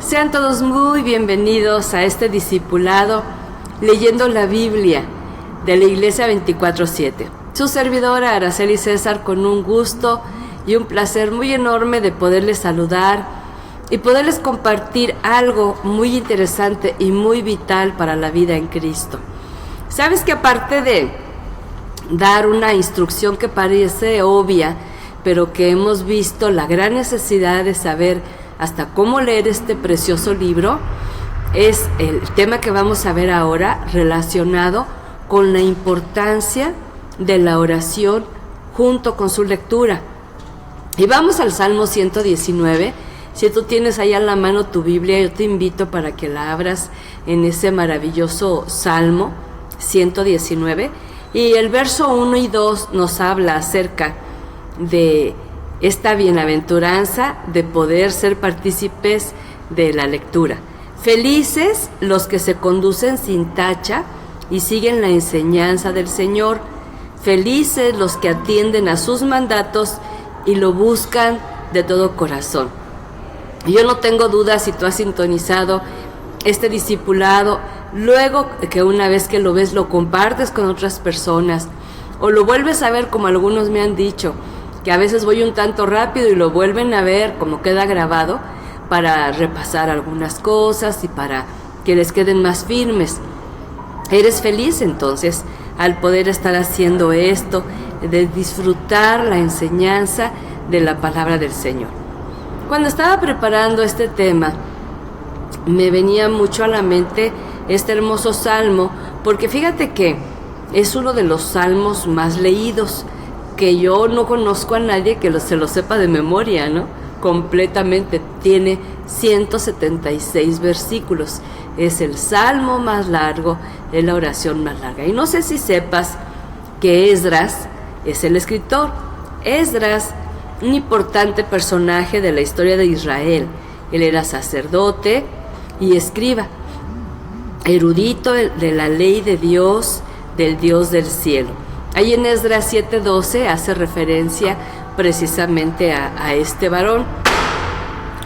Sean todos muy bienvenidos a este discipulado leyendo la Biblia de la Iglesia 24/7. Su servidora Araceli César, con un gusto y un placer muy enorme de poderles saludar y poderles compartir algo muy interesante y muy vital para la vida en Cristo. Sabes que aparte de dar una instrucción que parece obvia, pero que hemos visto la gran necesidad de saber hasta cómo leer este precioso libro, es el tema que vamos a ver ahora relacionado con la importancia de la oración junto con su lectura. Y vamos al Salmo 119. Si tú tienes ahí a la mano tu Biblia, yo te invito para que la abras en ese maravilloso Salmo 119. Y el verso 1 y 2 nos habla acerca de esta bienaventuranza de poder ser partícipes de la lectura. Felices los que se conducen sin tacha y siguen la enseñanza del Señor. Felices los que atienden a sus mandatos y lo buscan de todo corazón. Yo no tengo duda si tú has sintonizado este discipulado, luego que una vez que lo ves lo compartes con otras personas o lo vuelves a ver, como algunos me han dicho, que a veces voy un tanto rápido y lo vuelven a ver como queda grabado para repasar algunas cosas y para que les queden más firmes. Eres feliz entonces al poder estar haciendo esto, de disfrutar la enseñanza de la palabra del Señor. Cuando estaba preparando este tema, me venía mucho a la mente este hermoso salmo, porque fíjate que es uno de los salmos más leídos, que yo no conozco a nadie que se lo sepa de memoria, ¿no? Completamente. Tiene 176 versículos. Es el salmo más largo, es la oración más larga. Y no sé si sepas que Esdras es el escritor. Esdras, un importante personaje de la historia de Israel. Él era sacerdote y escriba, erudito de la ley de Dios, del Dios del cielo. Ahí en Esdras 7:12 hace referencia precisamente a este varón.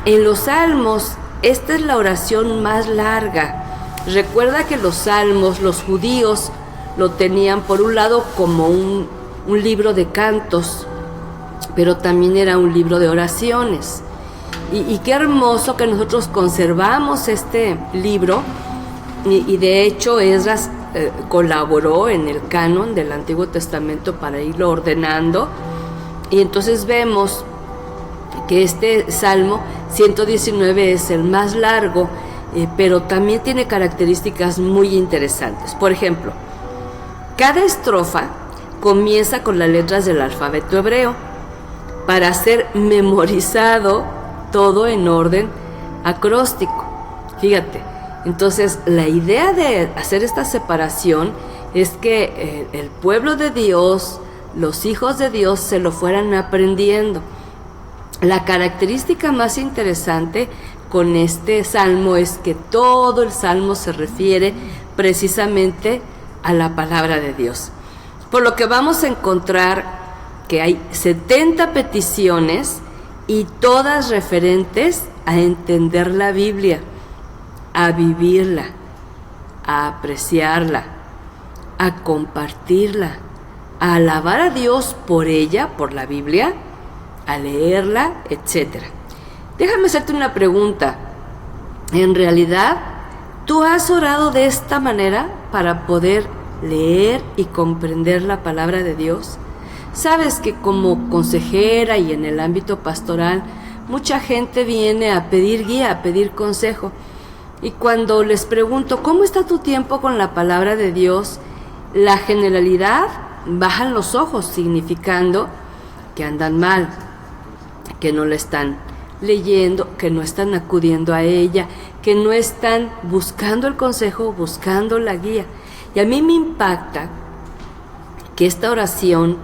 En los salmos, esta es la oración más larga. Recuerda que los salmos, los judíos lo tenían por un lado como un libro de cantos, pero también era un libro de oraciones. Y qué hermoso que nosotros conservamos este libro, y de hecho Esdras colaboró en el canon del Antiguo Testamento para irlo ordenando, y entonces vemos que este Salmo 119 es el más largo, pero también tiene características muy interesantes. Por ejemplo, cada estrofa comienza con las letras del alfabeto hebreo para ser memorizado todo en orden acróstico. Fíjate, entonces la idea de hacer esta separación es que el pueblo de Dios, los hijos de Dios, se lo fueran aprendiendo. La característica más interesante con este salmo es que todo el salmo se refiere precisamente a la palabra de Dios. Por lo que vamos a encontrar que hay 70 peticiones y todas referentes a entender la Biblia, a vivirla, a apreciarla, a compartirla, a alabar a Dios por ella, por la Biblia, a leerla, etc. Déjame hacerte una pregunta. ¿En realidad tú has orado de esta manera para poder leer y comprender la palabra de Dios? Sabes que como consejera y en el ámbito pastoral, mucha gente viene a pedir guía, a pedir consejo. Y cuando les pregunto, ¿cómo está tu tiempo con la palabra de Dios? La generalidad bajan los ojos, significando que andan mal, que no la están leyendo, que no están acudiendo a ella, que no están buscando el consejo, buscando la guía. Y a mí me impacta que esta oración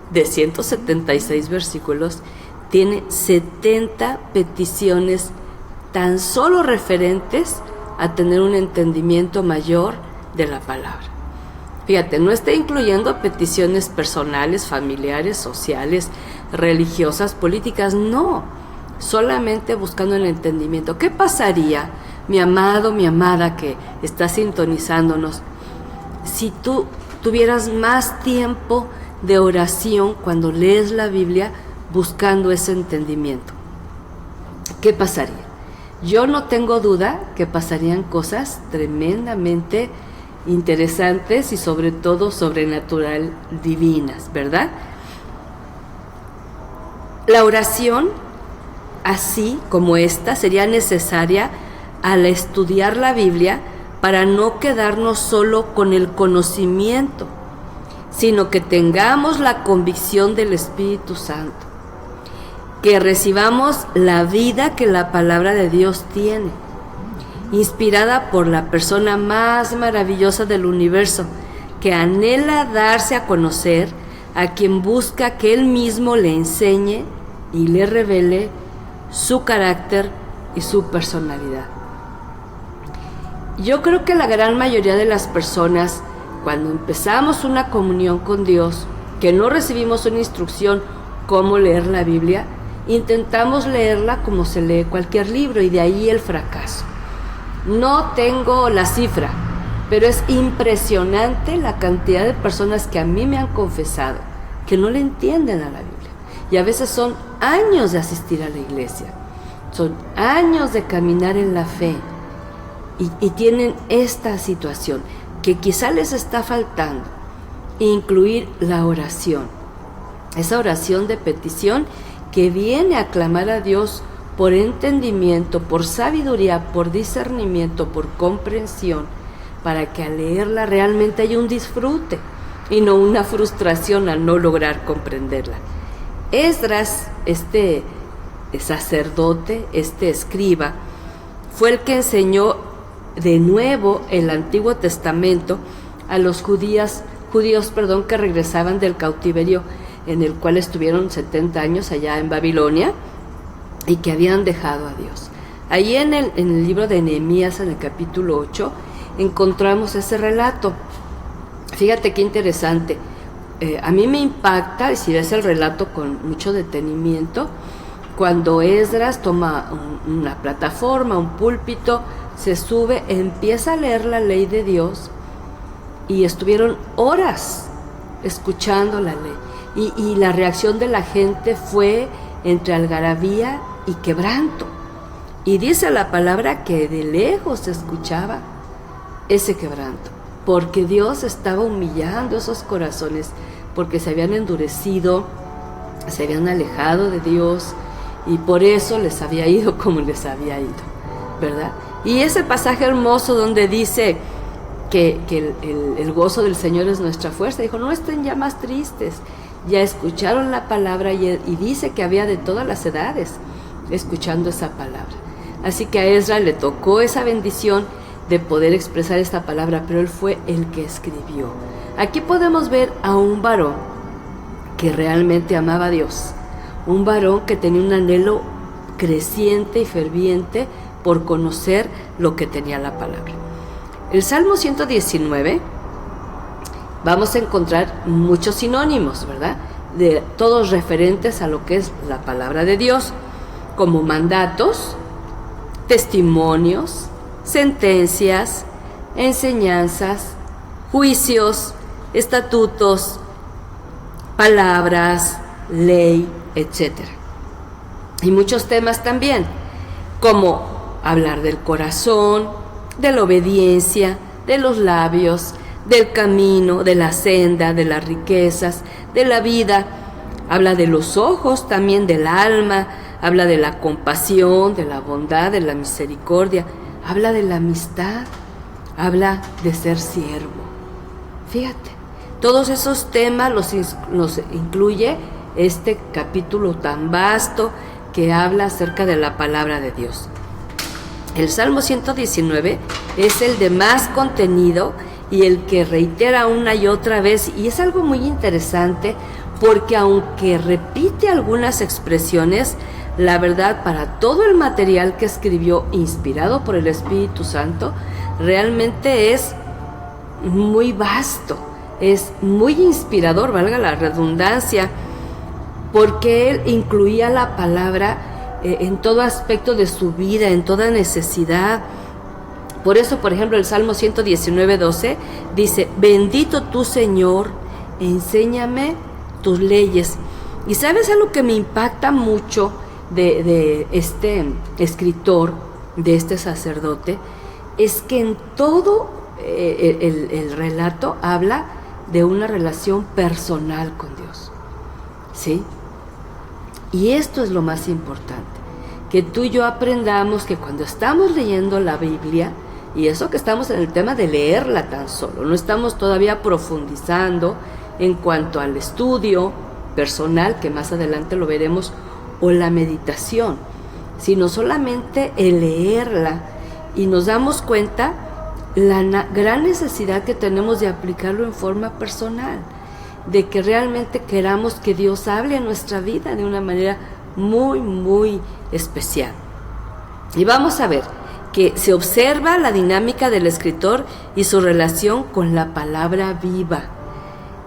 de 176 versículos tiene 70 peticiones tan solo referentes a tener un entendimiento mayor de la palabra. Fíjate, no está incluyendo peticiones personales, familiares, sociales, religiosas, políticas, no. solamente buscando el entendimiento. ¿Qué pasaría, mi amado, mi amada que está sintonizándonos, si tú tuvieras más tiempo de oración cuando lees la Biblia buscando ese entendimiento? ¿Qué pasaría? Yo no tengo duda que pasarían cosas tremendamente interesantes y sobre todo sobrenatural divinas, ¿verdad? La oración, así como esta, sería necesaria al estudiar la Biblia para no quedarnos solo con el conocimiento, sino que tengamos la convicción del Espíritu Santo, que recibamos la vida que la palabra de Dios tiene, inspirada por la persona más maravillosa del universo, que anhela darse a conocer a quien busca que Él mismo le enseñe y le revele su carácter y su personalidad. Yo creo que la gran mayoría de las personas, cuando empezamos una comunión con Dios, que no recibimos una instrucción cómo leer la Biblia, intentamos leerla como se lee cualquier libro, y de ahí el fracaso. No tengo la cifra, pero es impresionante la cantidad de personas que a mí me han confesado que no le entienden a la Biblia. Y a veces son años de asistir a la iglesia, son años de caminar en la fe, y tienen esta situación que quizá les está faltando, incluir la oración, esa oración de petición que viene a clamar a Dios por entendimiento, por sabiduría, por discernimiento, por comprensión, para que al leerla realmente haya un disfrute y no una frustración al no lograr comprenderla. Esdras, este sacerdote, este escriba, fue el que enseñó de nuevo el Antiguo Testamento a los judíos, que regresaban del cautiverio en el cual estuvieron 70 años allá en Babilonia y que habían dejado a Dios. Allí en el libro de Nehemías, en el capítulo 8, encontramos ese relato. Fíjate qué interesante. A mí me impacta, y si ves el relato con mucho detenimiento, cuando Esdras toma una plataforma, un púlpito, se sube, empieza a leer la ley de Dios, y estuvieron horas escuchando la ley, y la reacción de la gente fue entre algarabía y quebranto, y dice la palabra que de lejos se escuchaba ese quebranto, porque Dios estaba humillando esos corazones, porque se habían endurecido, se habían alejado de Dios, y por eso les había ido como les había ido, ¿verdad? Y ese pasaje hermoso donde dice que el gozo del Señor es nuestra fuerza, dijo, no estén ya más tristes, ya escucharon la palabra, y dice que había de todas las edades escuchando esa palabra. Así que a Esdras le tocó esa bendición de poder expresar esta palabra, pero él fue el que escribió. Aquí podemos ver a un varón que realmente amaba a Dios, un varón que tenía un anhelo creciente y ferviente por conocer lo que tenía la palabra. El Salmo 119, vamos a encontrar muchos sinónimos, ¿verdad? De todos referentes a lo que es la palabra de Dios, como mandatos, testimonios, sentencias, enseñanzas, juicios, estatutos, palabras, ley, etc. Y muchos temas también, como hablar del corazón, de la obediencia, de los labios, del camino, de la senda, de las riquezas, de la vida. Habla de los ojos, también del alma, habla de la compasión, de la bondad, de la misericordia, habla de la amistad, habla de ser siervo. Fíjate, todos esos temas los incluye este capítulo tan vasto que habla acerca de la palabra de Dios. El Salmo 119 es el de más contenido y el que reitera una y otra vez, y es algo muy interesante porque aunque repite algunas expresiones, la verdad, para todo el material que escribió inspirado por el Espíritu Santo, realmente es muy vasto, es muy inspirador, valga la redundancia, porque él incluía la palabra en todo aspecto de su vida, en toda necesidad. Por eso, por ejemplo, el Salmo 119:12 dice: bendito tú, Señor, enséñame tus leyes. Y ¿sabes algo que me impacta mucho de este escritor, de este sacerdote? Es que en todo el relato habla de una relación personal con Dios, ¿sí? Y esto es lo más importante, que tú y yo aprendamos que cuando estamos leyendo la Biblia, y eso que estamos en el tema de leerla tan solo, no estamos todavía profundizando en cuanto al estudio personal, que más adelante lo veremos, o la meditación, sino solamente el leerla, y nos damos cuenta la gran necesidad que tenemos de aplicarlo en forma personal, de que realmente queramos que Dios hable a nuestra vida de una manera muy, muy especial. Y vamos a ver que se observa la dinámica del escritor y su relación con la palabra viva,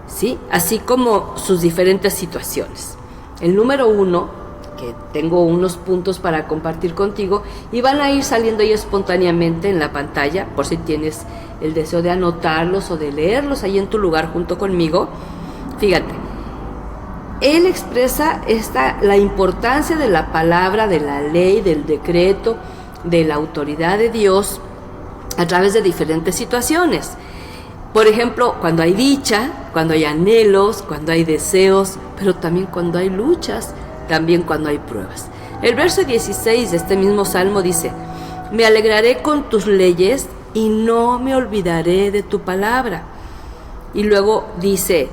¿sí? Así como sus diferentes situaciones. El número 1, que tengo unos puntos para compartir contigo y van a ir saliendo ahí espontáneamente en la pantalla, por si tienes el deseo de anotarlos o de leerlos ahí en tu lugar junto conmigo. Fíjate, él expresa la importancia de la palabra, de la ley, del decreto, de la autoridad de Dios a través de diferentes situaciones. Por ejemplo, cuando hay dicha, cuando hay anhelos, cuando hay deseos, pero también cuando hay luchas, también cuando hay pruebas. El verso 16 de este mismo salmo dice: me alegraré con tus leyes y no me olvidaré de tu palabra. Y luego dice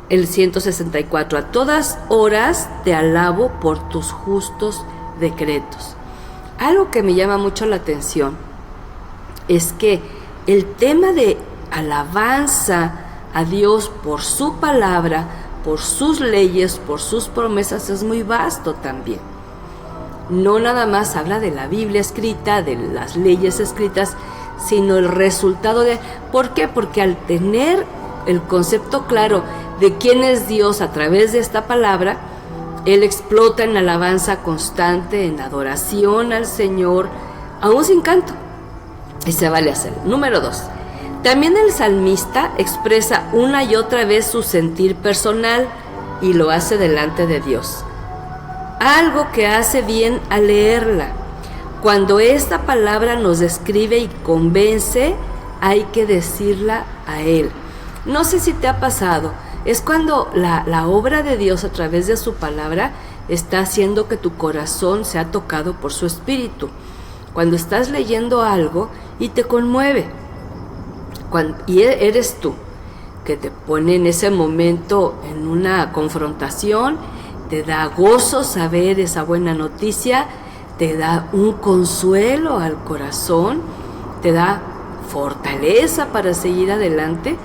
el 164: a todas horas te alabo por tus justos decretos. Algo que me llama mucho la atención es que el tema de alabanza a Dios por su palabra, por sus leyes, por sus promesas, es muy vasto también. No nada más habla de la Biblia escrita, de las leyes escritas, sino el resultado de... ¿Por qué? Porque al tener el concepto claro de quién es Dios a través de esta palabra, él explota en alabanza constante, en adoración al Señor, aún sin canto. Y se vale hacer. Número 2. También el salmista expresa una y otra vez su sentir personal y lo hace delante de Dios. Algo que hace bien al leerla. Cuando esta palabra nos describe y convence, hay que decirla a Él. No sé si te ha pasado, es cuando la obra de Dios a través de su palabra está haciendo que tu corazón sea tocado por su espíritu. Cuando estás leyendo algo y te conmueve. Y eres tú que te pone en ese momento en una confrontación, te da gozo saber esa buena noticia, te da un consuelo al corazón, te da fortaleza para seguir adelante.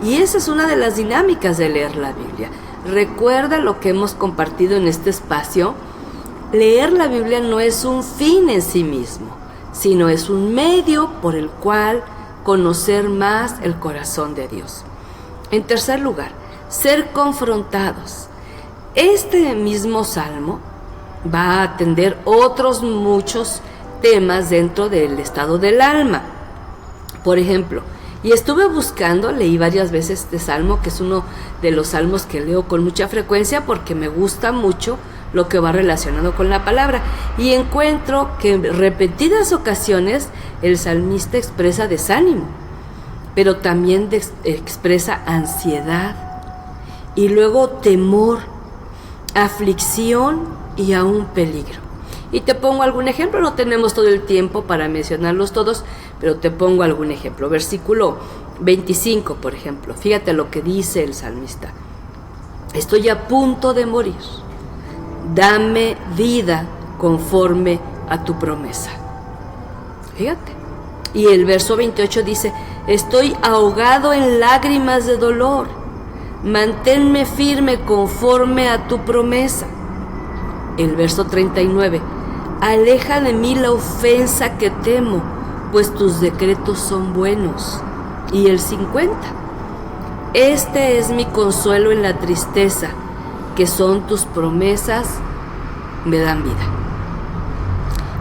Y esa es una de las dinámicas de leer la Biblia. Recuerda lo que hemos compartido en este espacio. Leer la Biblia no es un fin en sí mismo, sino es un medio por el cual conocer más el corazón de Dios. En tercer lugar, ser confrontados. Este mismo salmo va a atender otros muchos temas dentro del estado del alma. Por ejemplo, y estuve buscando, leí varias veces este salmo, que es uno de los salmos que leo con mucha frecuencia porque me gusta mucho lo que va relacionado con la palabra, y encuentro que en repetidas ocasiones el salmista expresa desánimo, pero también expresa ansiedad, y luego temor, aflicción y aún peligro. Y te pongo algún ejemplo, no tenemos todo el tiempo para mencionarlos todos, pero te pongo algún ejemplo. Versículo 25, por ejemplo, fíjate lo que dice el salmista: estoy a punto de morir, dame vida conforme a tu promesa. Fíjate. Y el verso 28 dice: estoy ahogado en lágrimas de dolor, manténme firme conforme a tu promesa. El verso 39: aleja de mí la ofensa que temo, pues tus decretos son buenos. Y el 50: este es mi consuelo en la tristeza, que son tus promesas me dan vida.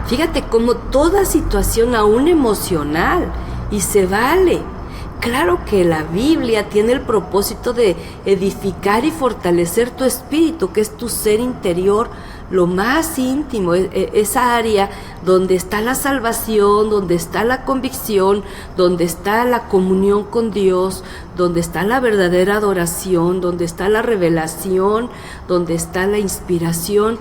Fíjate cómo toda situación, aún emocional, y se vale. Claro que la Biblia tiene el propósito de edificar y fortalecer tu espíritu, que es tu ser interior, lo más íntimo, esa área donde está la salvación, donde está la convicción, donde está la comunión con Dios, donde está la verdadera adoración, donde está la revelación, donde está la inspiración.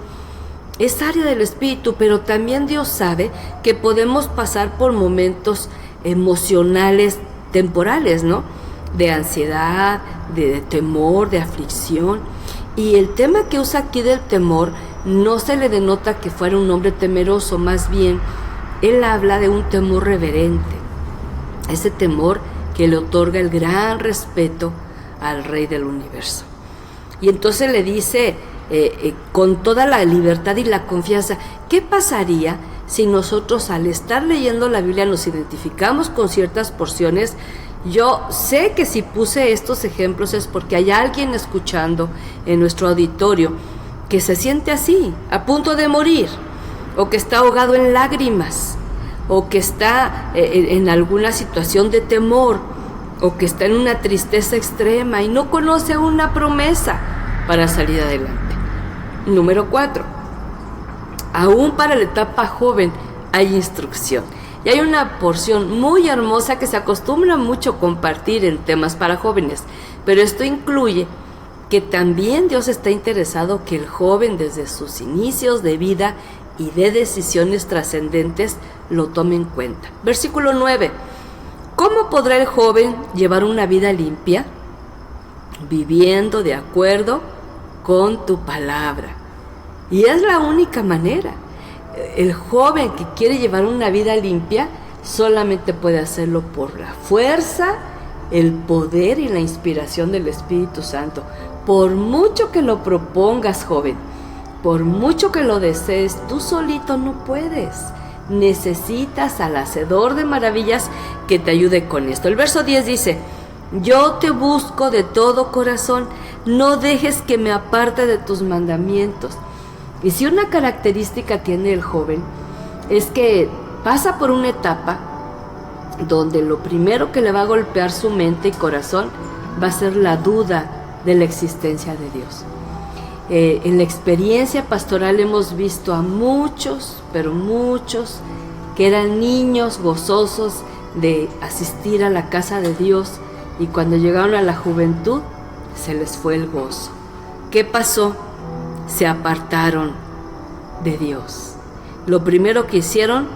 Es área del espíritu, pero también Dios sabe que podemos pasar por momentos emocionales temporales, ¿no? De ansiedad, de temor, de aflicción. Y el tema que usa aquí del temor no se le denota que fuera un hombre temeroso, más bien él habla de un temor reverente, ese temor que le otorga el gran respeto al Rey del universo. Y entonces le dice con toda la libertad y la confianza, ¿qué pasaría si nosotros al estar leyendo la Biblia nos identificamos con ciertas porciones? Yo sé que si puse estos ejemplos es porque hay alguien escuchando en nuestro auditorio que se siente así, a punto de morir, o que está ahogado en lágrimas, o que está en alguna situación de temor, o que está en una tristeza extrema y no conoce una promesa para salir adelante. Número 4. Aún para la etapa joven hay instrucción. Y hay una porción muy hermosa que se acostumbra mucho a compartir en temas para jóvenes, pero esto incluye que también Dios está interesado que el joven desde sus inicios de vida y de decisiones trascendentes lo tome en cuenta. Versículo 9. ¿Cómo podrá el joven llevar una vida limpia? Viviendo de acuerdo con tu palabra. Y es la única manera. El joven que quiere llevar una vida limpia solamente puede hacerlo por la fuerza, el poder y la inspiración del Espíritu Santo. Por mucho que lo propongas, joven, por mucho que lo desees, tú solito no puedes. Necesitas al Hacedor de maravillas que te ayude con esto. El verso 10 dice: yo te busco de todo corazón, no dejes que me aparte de tus mandamientos. Y si una característica tiene el joven es que pasa por una etapa donde lo primero que le va a golpear su mente y corazón va a ser la duda de la existencia de Dios. En la experiencia pastoral hemos visto a muchos, pero muchos, que eran niños gozosos de asistir a la casa de Dios, y cuando llegaron a la juventud se les fue el gozo. ¿Qué pasó? Se apartaron de Dios. Lo primero que hicieron,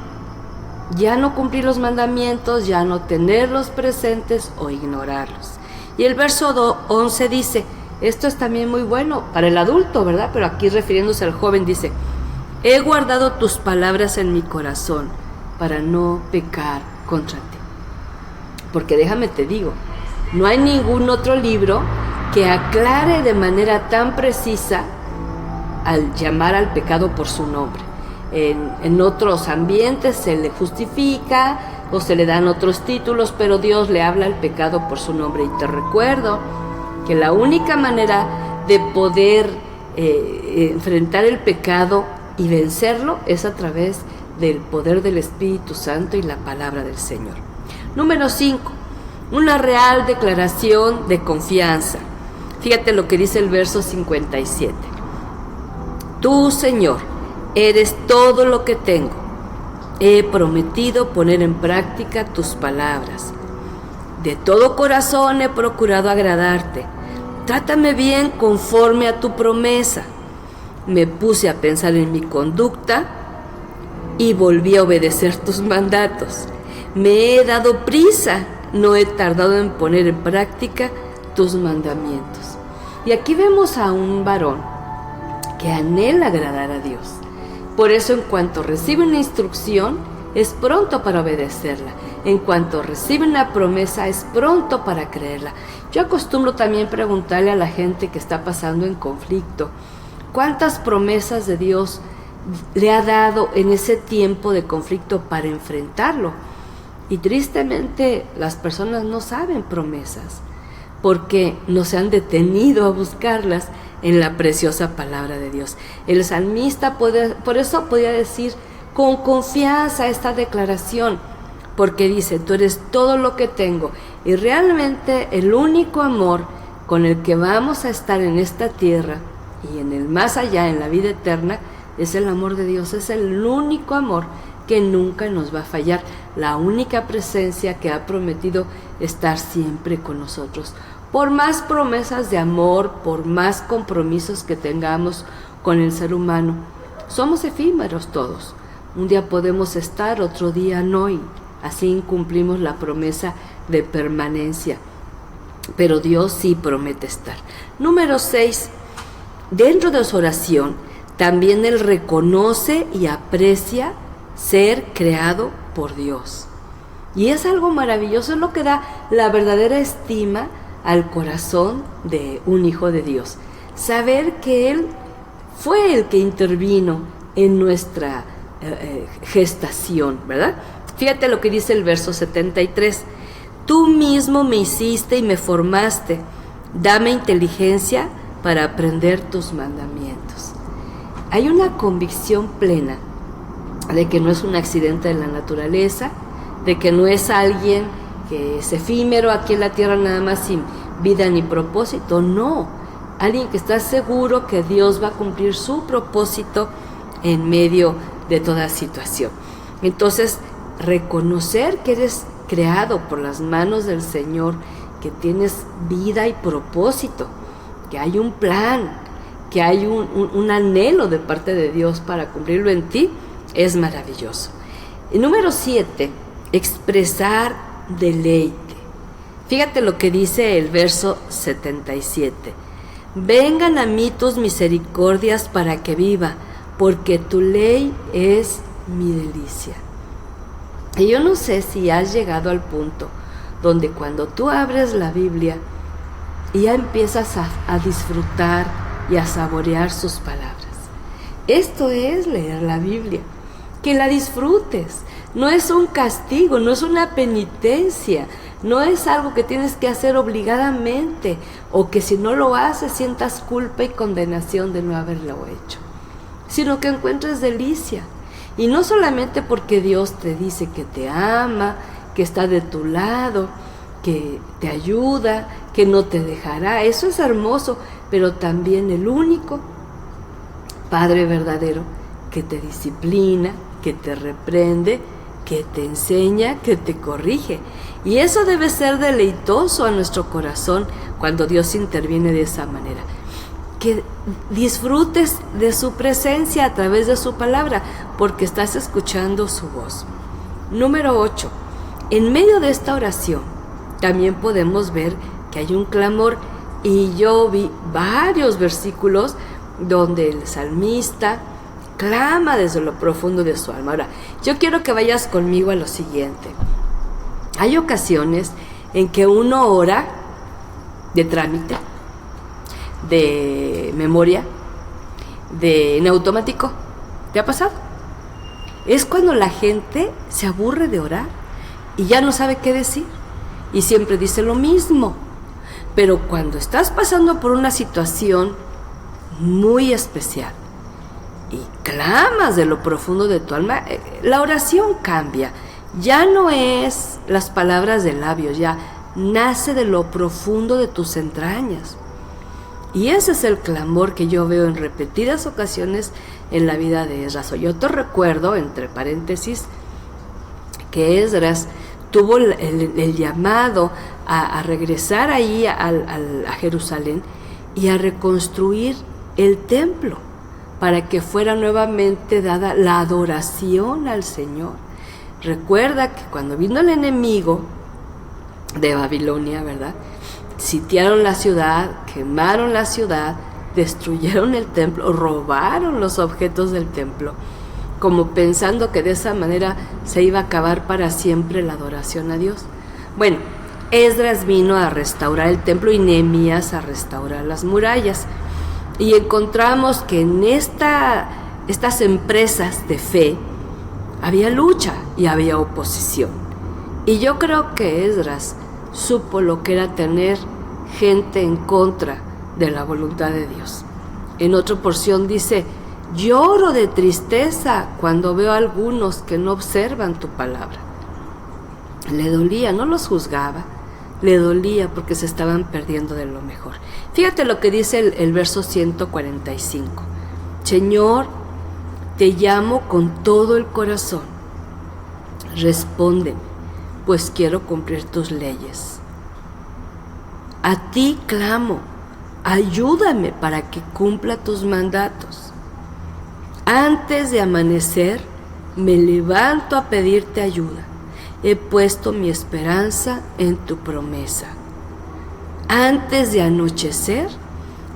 ya no cumplir los mandamientos, ya no tenerlos presentes o ignorarlos. Y el verso 11 dice, esto es también muy bueno para el adulto, ¿verdad? Pero aquí refiriéndose al joven dice: he guardado tus palabras en mi corazón para no pecar contra ti. Porque déjame te digo, no hay ningún otro libro que aclare de manera tan precisa al llamar al pecado por su nombre. En otros ambientes se le justifica o se le dan otros títulos, pero Dios le habla al pecado por su nombre. Y te recuerdo que la única manera de poder enfrentar el pecado y vencerlo es a través del poder del Espíritu Santo y la palabra del Señor. Número 5, una real declaración de confianza. Fíjate lo que dice el verso 57. Tú, Señor, eres todo lo que tengo. He prometido poner en práctica tus palabras. De todo corazón he procurado agradarte. Trátame bien conforme a tu promesa. Me puse a pensar en mi conducta y volví a obedecer tus mandatos. Me he dado prisa, no he tardado en poner en práctica tus mandamientos. Y aquí vemos a un varón que anhela agradar a Dios. Por eso, en cuanto recibe una instrucción, es pronto para obedecerla. En cuanto recibe una promesa, es pronto para creerla. Yo acostumbro también preguntarle a la gente que está pasando en conflicto, ¿cuántas promesas de Dios le ha dado en ese tiempo de conflicto para enfrentarlo? Y tristemente las personas no saben promesas. porque no se han detenido a buscarlas en la preciosa palabra de Dios. El salmista por eso podía decir con confianza esta declaración, porque dice: tú eres todo lo que tengo. Y realmente el único amor con el que vamos a estar en esta tierra y en el más allá, en la vida eterna, es el amor de Dios. Es el único amor que nunca nos va a fallar, la única presencia que ha prometido estar siempre con nosotros. Por más promesas de amor, por más compromisos que tengamos con el ser humano, somos efímeros todos. Un día podemos estar, otro día no, y así incumplimos la promesa de permanencia. Pero Dios sí promete estar. Número 6. Dentro de su oración, también Él reconoce y aprecia ser creado por Dios. Y es algo maravilloso, es lo que da la verdadera estima al corazón de un hijo de Dios. Saber que Él fue el que intervino en nuestra gestación, ¿verdad? Fíjate lo que dice el verso 73. Tú mismo me hiciste y me formaste. Dame inteligencia para aprender tus mandamientos. Hay una convicción plena de que no es un accidente de la naturaleza, de que no es alguien que es efímero aquí en la tierra nada más sin vida ni propósito. No, alguien que está seguro que Dios va a cumplir su propósito en medio de toda situación. Entonces, reconocer que eres creado por las manos del Señor, que tienes vida y propósito, que hay un plan, que hay un anhelo de parte de Dios para cumplirlo en ti, es maravilloso. Y número 7, expresar deleite. Fíjate lo que dice el verso 77. Vengan a mí tus misericordias para que viva, porque tu ley es mi delicia. Y yo no sé si has llegado al punto donde cuando tú abres la Biblia y ya empiezas a disfrutar y a saborear sus palabras. Esto es leer la Biblia, que la disfrutes. No es un castigo, no es una penitencia, no es algo que tienes que hacer obligadamente o que si no lo haces sientas culpa y condenación de no haberlo hecho, sino que encuentres delicia. Y no solamente porque Dios te dice que te ama, que está de tu lado, que te ayuda, que no te dejará. Eso es hermoso, pero también el único Padre verdadero que te disciplina, que te reprende, que te enseña, que te corrige. Y eso debe ser deleitoso a nuestro corazón cuando Dios interviene de esa manera. Que disfrutes de su presencia a través de su palabra, porque estás escuchando su voz. Número 8. En medio de esta oración también podemos ver que hay un clamor, y yo vi varios versículos donde el salmista clama desde lo profundo de su alma. Ahora, yo quiero que vayas conmigo a lo siguiente. Hay ocasiones en que uno ora de trámite, de memoria, en automático. ¿Te ha pasado? Es cuando la gente se aburre de orar y ya no sabe qué decir y siempre dice lo mismo. Pero cuando estás pasando por una situación muy especial y clamas de lo profundo de tu alma, la oración cambia. Ya no es las palabras de labios, ya nace de lo profundo de tus entrañas. Y ese es el clamor que yo veo en repetidas ocasiones en la vida de Esdras. Yo te recuerdo, entre paréntesis, que Esdras tuvo el llamado a regresar ahí a Jerusalén y a reconstruir el templo para que fuera nuevamente dada la adoración al Señor. Recuerda que cuando vino el enemigo de Babilonia, ¿verdad?, sitiaron la ciudad, quemaron la ciudad, destruyeron el templo, robaron los objetos del templo, como pensando que de esa manera se iba a acabar para siempre la adoración a Dios. Bueno, Esdras vino a restaurar el templo y Nehemías a restaurar las murallas. Y encontramos que en estas empresas de fe había lucha y había oposición. Y yo creo que Esdras supo lo que era tener gente en contra de la voluntad de Dios. En otra porción dice: lloro de tristeza cuando veo a algunos que no observan tu palabra. Le dolía, no los juzgaba, le dolía porque se estaban perdiendo de lo mejor. Fíjate lo que dice el verso 145. Señor, te llamo con todo el corazón. Respóndeme, pues quiero cumplir tus leyes. A ti clamo, ayúdame para que cumpla tus mandatos. Antes de amanecer, me levanto a pedirte ayuda. He puesto mi esperanza en tu promesa. Antes de anochecer,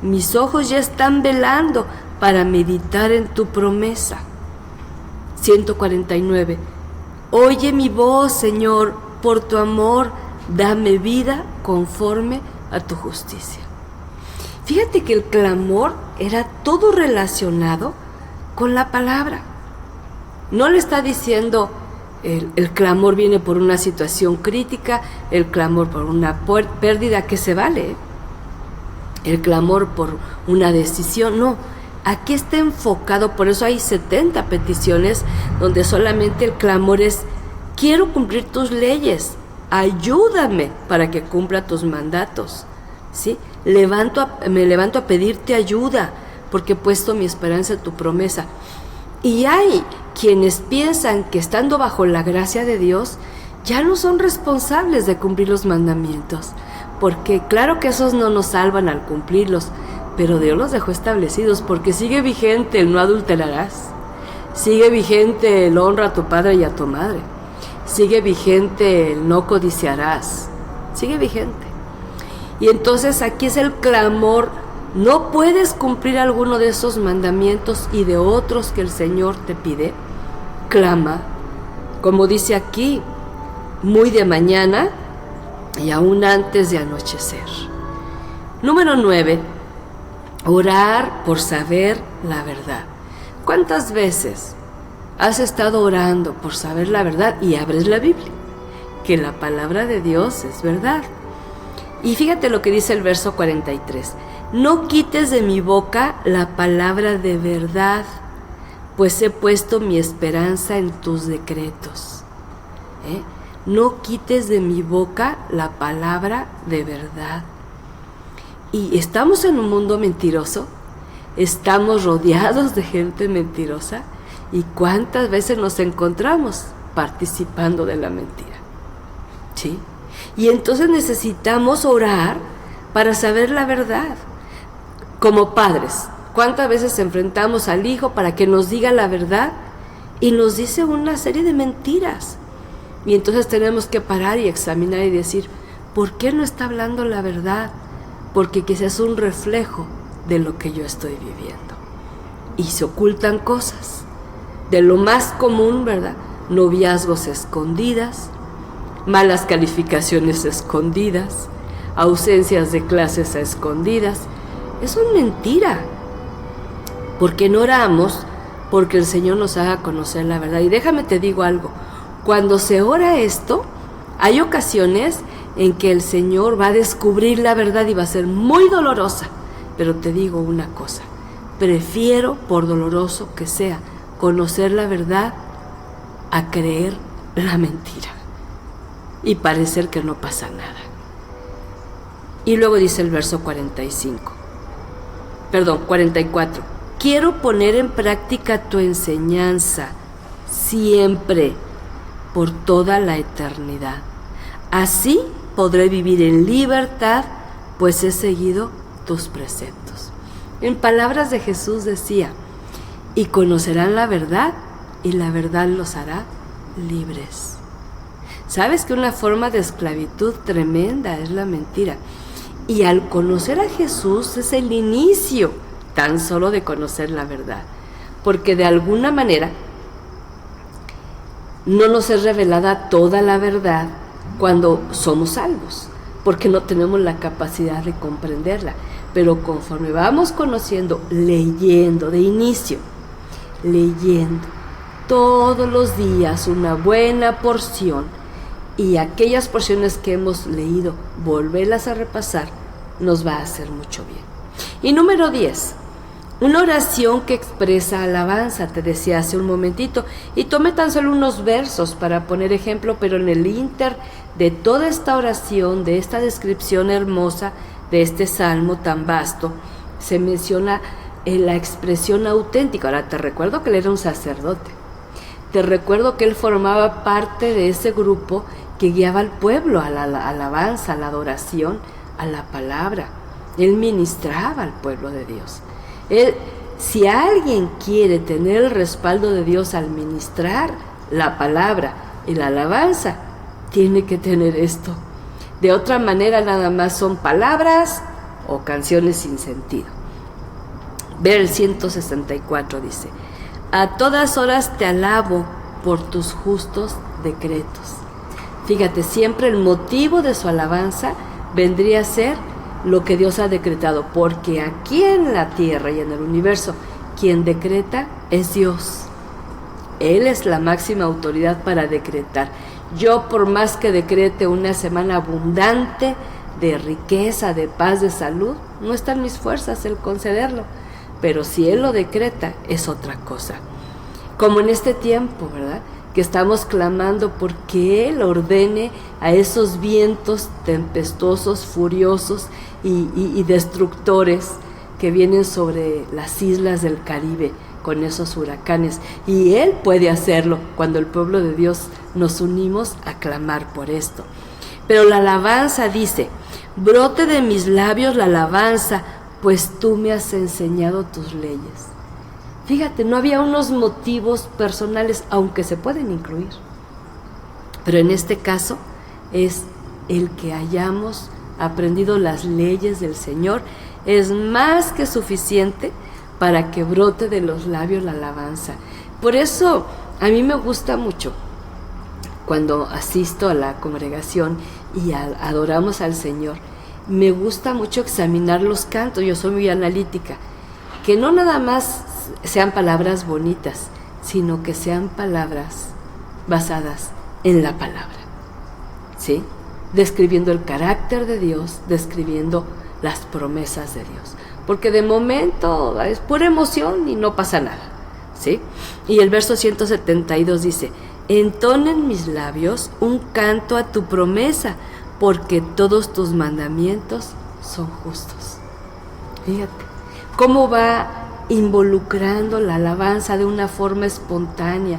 mis ojos ya están velando para meditar en tu promesa. 149. Oye mi voz, Señor, por tu amor, dame vida conforme a tu justicia. Fíjate que el clamor era todo relacionado con la palabra. No le está diciendo el clamor viene por una situación crítica, el clamor por una pérdida que se vale, el clamor por una decisión, no. Aquí está enfocado, por eso hay 70 peticiones donde solamente el clamor es: quiero cumplir tus leyes, ayúdame para que cumpla tus mandatos, ¿sí? Me levanto a pedirte ayuda porque he puesto mi esperanza en tu promesa. Y hay quienes piensan que estando bajo la gracia de Dios ya no son responsables de cumplir los mandamientos, porque claro que esos no nos salvan al cumplirlos, pero Dios los dejó establecidos, porque sigue vigente el no adulterarás, sigue vigente el honra a tu padre y a tu madre, sigue vigente el no codiciarás, sigue vigente. Y entonces aquí es el clamor: no puedes cumplir alguno de esos mandamientos y de otros que el Señor te pide, clama, como dice aquí, muy de mañana y aún antes de anochecer. Número 9, orar por saber la verdad. ¿Cuántas veces has estado orando por saber la verdad y abres la Biblia? Que la palabra de Dios es verdad. Y fíjate lo que dice el verso 43. No quites de mi boca la palabra de verdad, pues he puesto mi esperanza en tus decretos. No quites de mi boca la palabra de verdad. Y estamos en un mundo mentiroso, estamos rodeados de gente mentirosa, y cuántas veces nos encontramos participando de la mentira, ¿sí? Y entonces necesitamos orar para saber la verdad. Como padres, ¿cuántas veces enfrentamos al hijo para que nos diga la verdad y nos dice una serie de mentiras? Y entonces tenemos que parar y examinar y decir: ¿por qué no está hablando la verdad? Porque quizás es un reflejo de lo que yo estoy viviendo. Y se ocultan cosas. De lo más común, ¿verdad? Noviazgos escondidas, malas calificaciones escondidas, ausencias de clases a escondidas. Eso es mentira. Porque no oramos porque el Señor nos haga conocer la verdad. Y déjame te digo algo: cuando se ora esto, hay ocasiones en que el Señor va a descubrir la verdad y va a ser muy dolorosa. Pero te digo una cosa: prefiero, por doloroso que sea, conocer la verdad a creer la mentira y parecer que no pasa nada. Y luego dice el verso 44. Quiero poner en práctica tu enseñanza siempre, por toda la eternidad. Así podré vivir en libertad, pues he seguido tus preceptos. En palabras de Jesús decía: y conocerán la verdad, y la verdad los hará libres. ¿Sabes que una forma de esclavitud tremenda es la mentira? Y al conocer a Jesús es el inicio tan solo de conocer la verdad, porque de alguna manera no nos es revelada toda la verdad cuando somos salvos, porque no tenemos la capacidad de comprenderla. Pero conforme vamos conociendo, leyendo de inicio, leyendo todos los días una buena porción, y aquellas porciones que hemos leído, volverlas a repasar, nos va a hacer mucho bien. Y número 10, una oración que expresa alabanza, te decía hace un momentito, y tomé tan solo unos versos para poner ejemplo, pero en el ínter de toda esta oración, de esta descripción hermosa, de este salmo tan vasto, se menciona la expresión auténtica. Ahora te recuerdo que él era un sacerdote, te recuerdo que él formaba parte de ese grupo que guiaba al pueblo a la alabanza, a la adoración, a la palabra. Él ministraba al pueblo de Dios. Si alguien quiere tener el respaldo de Dios al ministrar la palabra y la alabanza, tiene que tener esto. De otra manera nada más son palabras o canciones sin sentido. Ver el 164 dice: a todas horas te alabo por tus justos decretos. Fíjate, siempre el motivo de su alabanza vendría a ser lo que Dios ha decretado, porque aquí en la tierra y en el universo, quien decreta es Dios. Él es la máxima autoridad para decretar. Yo, por más que decrete una semana abundante de riqueza, de paz, de salud, no está en mis fuerzas el concederlo, pero si Él lo decreta, es otra cosa. Como en este tiempo, ¿verdad?, que estamos clamando porque Él ordene a esos vientos tempestuosos, furiosos y destructores que vienen sobre las islas del Caribe con esos huracanes. Y Él puede hacerlo cuando el pueblo de Dios nos unimos a clamar por esto. Pero la alabanza dice: brote de mis labios la alabanza, pues tú me has enseñado tus leyes. Fíjate, no había unos motivos personales, aunque se pueden incluir. Pero en este caso es el que hayamos aprendido las leyes del Señor, es más que suficiente para que brote de los labios la alabanza. Por eso a mí me gusta mucho cuando asisto a la congregación y adoramos al Señor, me gusta mucho examinar los cantos. Yo soy muy analítica, que no nada más sean palabras bonitas, sino que sean palabras basadas en la palabra, ¿sí? Describiendo el carácter de Dios, describiendo las promesas de Dios, porque de momento es pura emoción y no pasa nada, ¿sí? Y el verso 172 dice: entonen mis labios un canto a tu promesa, porque todos tus mandamientos son justos. Fíjate cómo va involucrando la alabanza de una forma espontánea.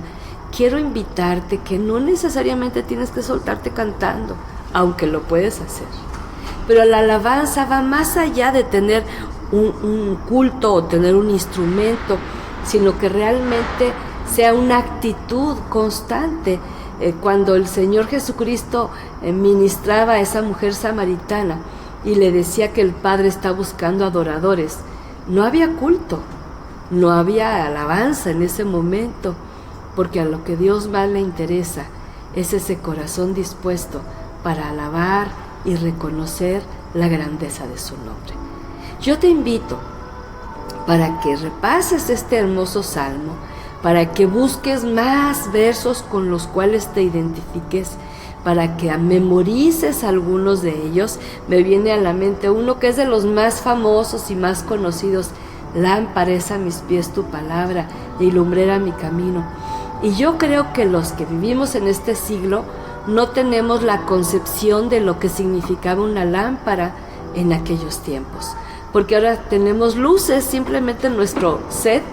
Quiero invitarte que no necesariamente tienes que soltarte cantando, aunque lo puedes hacer, pero la alabanza va más allá de tener un culto o tener un instrumento, sino que realmente sea una actitud constante. Cuando el Señor Jesucristo ministraba a esa mujer samaritana y le decía que el Padre está buscando adoradores, no había culto, no había alabanza en ese momento, porque a lo que Dios más le interesa es ese corazón dispuesto para alabar y reconocer la grandeza de su nombre. Yo te invito para que repases este hermoso salmo, para que busques más versos con los cuales te identifiques, para que memorices algunos de ellos. Me viene a la mente uno que es de los más famosos y más conocidos: lámpara es a mis pies tu palabra y lumbrera mi camino. Y yo creo que los que vivimos en este siglo no tenemos la concepción de lo que significaba una lámpara en aquellos tiempos, porque ahora tenemos luces. Simplemente nuestro set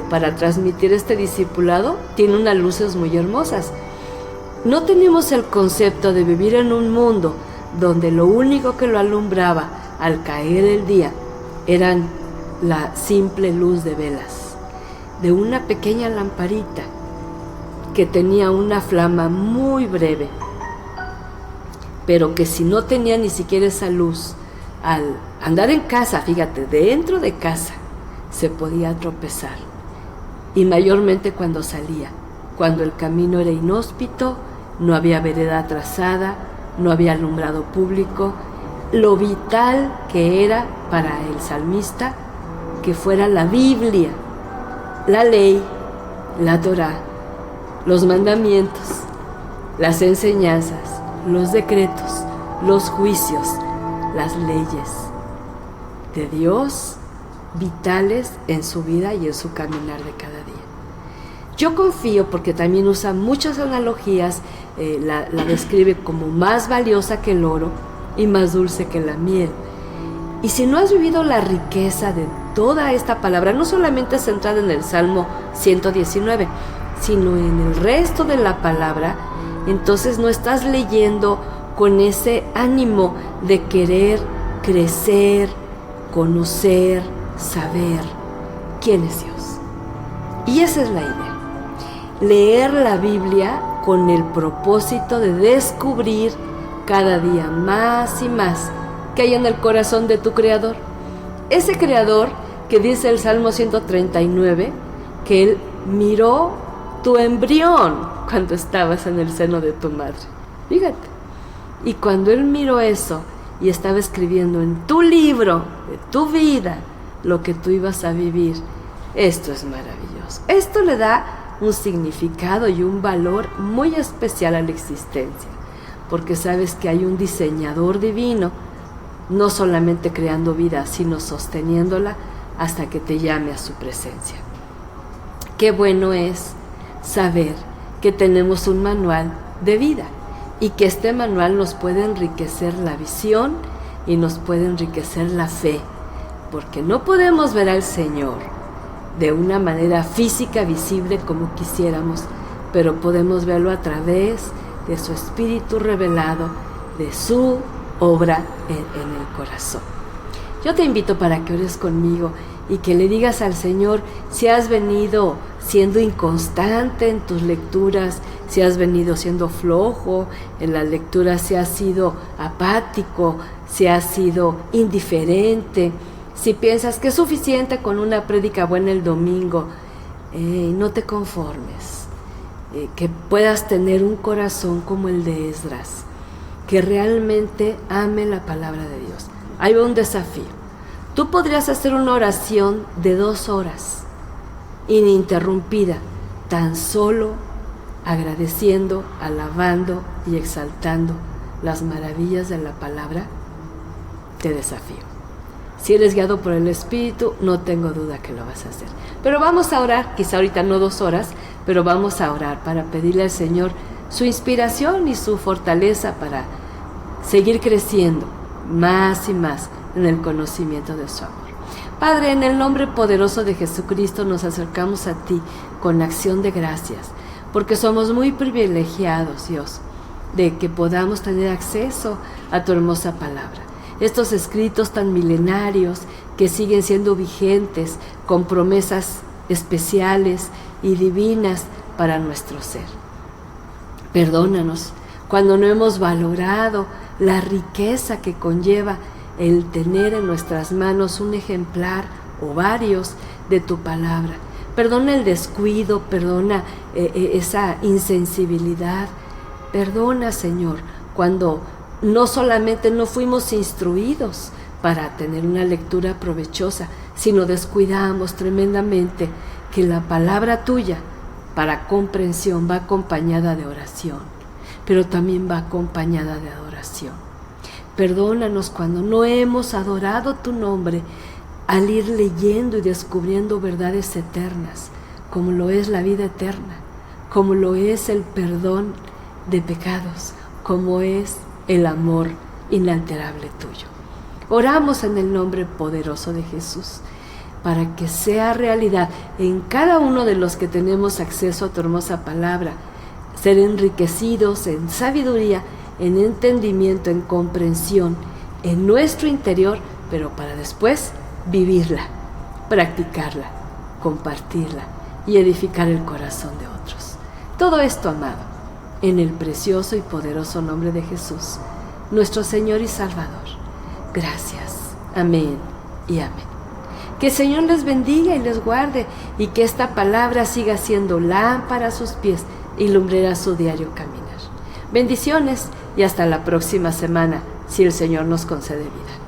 para transmitir este discipulado tiene unas luces muy hermosas. No tenemos el concepto de vivir en un mundo donde lo único que lo alumbraba al caer el día eran la simple luz de velas, de una pequeña lamparita que tenía una flama muy breve, pero que si no tenía ni siquiera esa luz, al andar en casa, fíjate, dentro de casa, se podía tropezar. Y mayormente cuando salía, cuando el camino era inhóspito, no había vereda trazada, no había alumbrado público. Lo vital que era para el salmista que fuera la Biblia, la ley, la Torá, los mandamientos, las enseñanzas, los decretos, los juicios, las leyes de Dios vitales en su vida y en su caminar de cada día. Yo confío, porque también usa muchas analogías, la describe como más valiosa que el oro y más dulce que la miel. Y si no has vivido la riqueza de toda esta palabra, no solamente centrada en el Salmo 119, sino en el resto de la palabra, entonces no estás leyendo con ese ánimo de querer crecer, conocer, saber quién es Dios. Y esa es la idea. Leer la Biblia con el propósito de descubrir cada día más y más que hay en el corazón de tu Creador. Ese Creador que dice el Salmo 139, que Él miró tu embrión cuando estabas en el seno de tu madre. Fíjate. Y cuando Él miró eso y estaba escribiendo en tu libro de tu vida lo que tú ibas a vivir, esto es maravilloso. Esto le da un significado y un valor muy especial a la existencia, porque sabes que hay un diseñador divino, no solamente creando vida, sino sosteniéndola hasta que te llame a su presencia. Qué bueno es saber que tenemos un manual de vida y que este manual nos puede enriquecer la visión y nos puede enriquecer la fe, porque no podemos ver al Señor de una manera física, visible, como quisiéramos, pero podemos verlo a través de su Espíritu revelado, de su obra en el corazón. Yo te invito para que ores conmigo y que le digas al Señor si has venido siendo inconstante en tus lecturas, si has venido siendo flojo en la lectura, si has sido apático, si has sido indiferente, si piensas que es suficiente con una prédica buena el domingo. No te conformes, que puedas tener un corazón como el de Esdras, que realmente ame la palabra de Dios. Hay un desafío. Tú podrías hacer una oración de 2 horas, ininterrumpida, tan solo agradeciendo, alabando y exaltando las maravillas de la palabra. Te desafío. Si eres guiado por el Espíritu, no tengo duda que lo vas a hacer. Pero vamos a orar, quizá ahorita no 2 horas, pero vamos a orar para pedirle al Señor su inspiración y su fortaleza para seguir creciendo más y más en el conocimiento de su amor. Padre, en el nombre poderoso de Jesucristo nos acercamos a ti con acción de gracias, porque somos muy privilegiados, Dios, de que podamos tener acceso a tu hermosa palabra. Estos escritos tan milenarios que siguen siendo vigentes, con promesas especiales y divinas para nuestro ser. Perdónanos cuando no hemos valorado la riqueza que conlleva el tener en nuestras manos un ejemplar o varios de tu palabra. Perdona el descuido, perdona esa insensibilidad. Perdona, Señor, cuando no solamente no fuimos instruidos para tener una lectura provechosa, sino descuidamos tremendamente que la palabra tuya para comprensión va acompañada de oración, pero también va acompañada de adoración. Perdónanos cuando no hemos adorado tu nombre al ir leyendo y descubriendo verdades eternas, como lo es la vida eterna, como lo es el perdón de pecados, como es el amor inalterable tuyo. Oramos en el nombre poderoso de Jesús, para que sea realidad en cada uno de los que tenemos acceso a tu hermosa palabra, ser enriquecidos en sabiduría, en entendimiento, en comprensión, en nuestro interior, pero para después vivirla, practicarla, compartirla y edificar el corazón de otros. Todo esto, amado, en el precioso y poderoso nombre de Jesús, nuestro Señor y Salvador. Gracias. Amén y amén. Que el Señor les bendiga y les guarde, y que esta palabra siga siendo lámpara a sus pies y lumbrera a su diario caminar. Bendiciones y hasta la próxima semana, si el Señor nos concede vida.